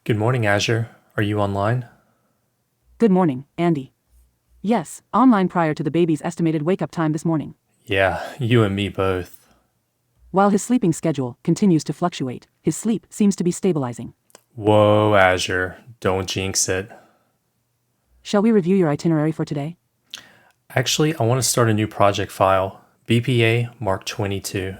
Good morning, Azure. Are you online? Good morning, Andy. Yes, online prior to the baby's estimated wake-up time this morning. Yeah, you and me both. While his sleeping schedule continues to fluctuate, his sleep seems to be stabilizing. Whoa, Azure. Don't jinx it. Shall we review your itinerary for today? Actually, I want to start a new project file. BPA Mark 22.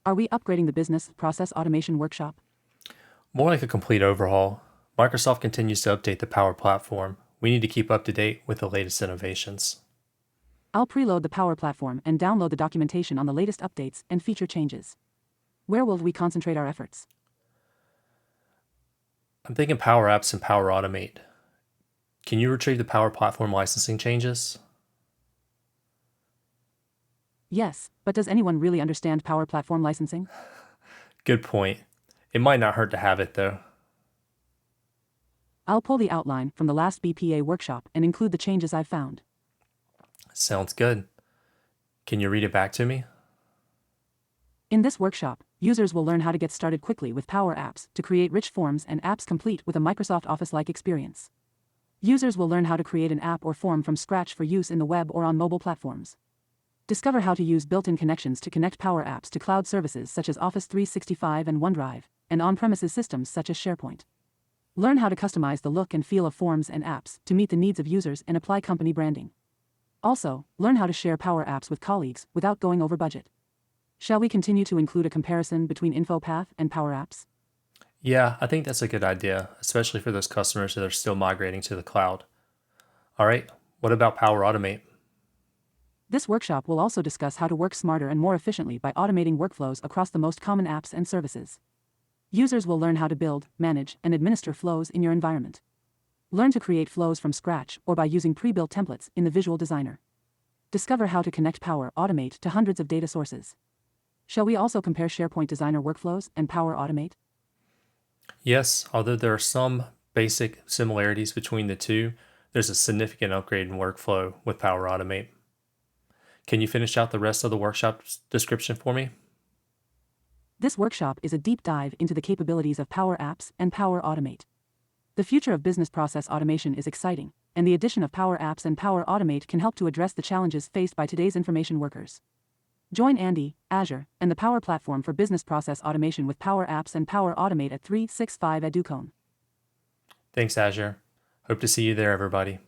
Are we upgrading the business process automation workshop? More like a complete overhaul. Microsoft continues to update the Power Platform. We need to keep up to date with the latest innovations. I'll preload the Power Platform and download the documentation on the latest updates and feature changes. Where will we concentrate our efforts? I'm thinking Power Apps and Power Automate. Can you retrieve the Power Platform licensing changes? Yes, but does anyone really understand Power Platform licensing? Good point. It might not hurt to have it, though. I'll pull the outline from the last BPA workshop and include the changes I've found. Sounds good. Can you read it back to me? In this workshop, users will learn how to get started quickly with Power Apps to create rich forms and apps complete with a Microsoft Office-like experience. Users will learn how to create an app or form from scratch for use in the web or on mobile platforms. Discover how to use built-in connections to connect Power Apps to cloud services such as Office 365 and OneDrive, and on-premises systems such as SharePoint. Learn how to customize the look and feel of forms and apps to meet the needs of users and apply company branding. Also, learn how to share Power Apps with colleagues without going over budget. Shall we continue to include a comparison between InfoPath and Power Apps? Yeah, I think that's a good idea, especially for those customers that are still migrating to the cloud. All right, what about Power Automate? This workshop will also discuss how to work smarter and more efficiently by automating workflows across the most common apps and services. Users will learn how to build, manage, and administer flows in your environment. Learn to create flows from scratch or by using pre-built templates in the Visual Designer. Discover how to connect Power Automate to hundreds of data sources. Shall we also compare SharePoint Designer workflows and Power Automate? Yes, although there are some basic similarities between the two, there's a significant upgrade in workflow with Power Automate. Can you finish out the rest of the workshop description for me? This workshop is a deep dive into the capabilities of Power Apps and Power Automate. The future of business process automation is exciting, and the addition of Power Apps and Power Automate can help to address the challenges faced by today's information workers. Join Andy, Azure, and the Power Platform for business process automation with Power Apps and Power Automate at 365 EduCon. Thanks, Azure. Hope to see you there, everybody.